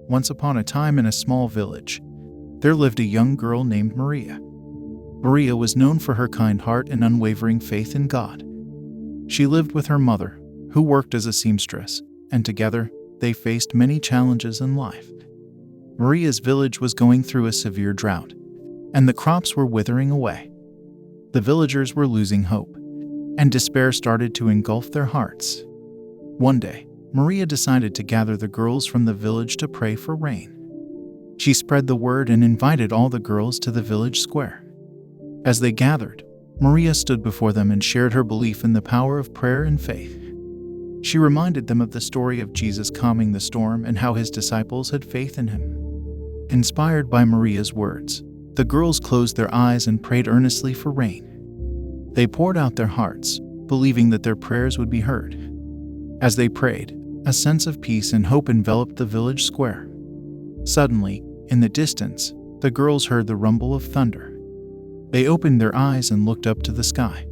once upon a time in a small village, there lived a young girl named Maria. Maria was known for her kind heart and unwavering faith in God. She lived with her mother, who worked as a seamstress, and together, they faced many challenges in life. Maria's village was going through a severe drought, and the crops were withering away. The villagers were losing hope, and despair started to engulf their hearts. One day, Maria decided to gather the girls from the village to pray for rain. She spread the word and invited all the girls to the village square. As they gathered, Maria stood before them and shared her belief in the power of prayer and faith. She reminded them of the story of Jesus calming the storm and how his disciples had faith in him. Inspired by Maria's words, the girls closed their eyes and prayed earnestly for rain. They poured out their hearts, believing that their prayers would be heard. As they prayed, a sense of peace and hope enveloped the village square. Suddenly, in the distance, the girls heard the rumble of thunder. They opened their eyes and looked up to the sky.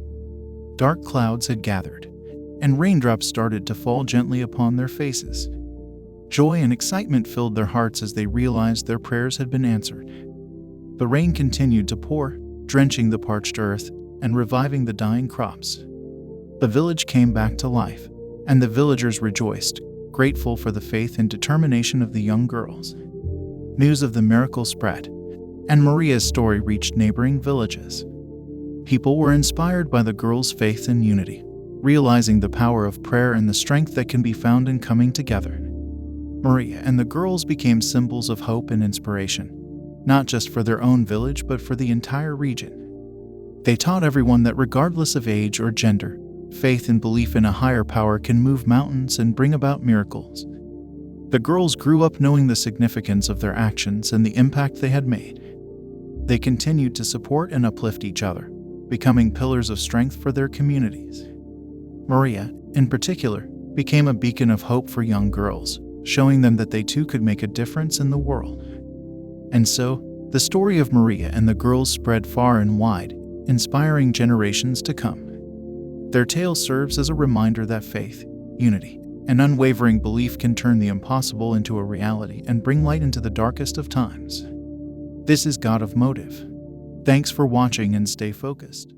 Dark clouds had gathered, and raindrops started to fall gently upon their faces. Joy and excitement filled their hearts as they realized their prayers had been answered. The rain continued to pour, drenching the parched earth and reviving the dying crops. The village came back to life, and the villagers rejoiced, grateful for the faith and determination of the young girls. News of the miracle spread, and Maria's story reached neighboring villages. People were inspired by the girls' faith and unity, realizing the power of prayer and the strength that can be found in coming together. Maria and the girls became symbols of hope and inspiration, not just for their own village but for the entire region. They taught everyone that regardless of age or gender, faith and belief in a higher power can move mountains and bring about miracles. The girls grew up knowing the significance of their actions and the impact they had made. They continued to support and uplift each other, becoming pillars of strength for their communities. Maria, in particular, became a beacon of hope for young girls, showing them that they too could make a difference in the world. And so, the story of Maria and the girls spread far and wide, inspiring generations to come. Their tale serves as a reminder that faith, unity, and unwavering belief can turn the impossible into a reality and bring light into the darkest of times. This is God of Motive. Thanks for watching and stay focused.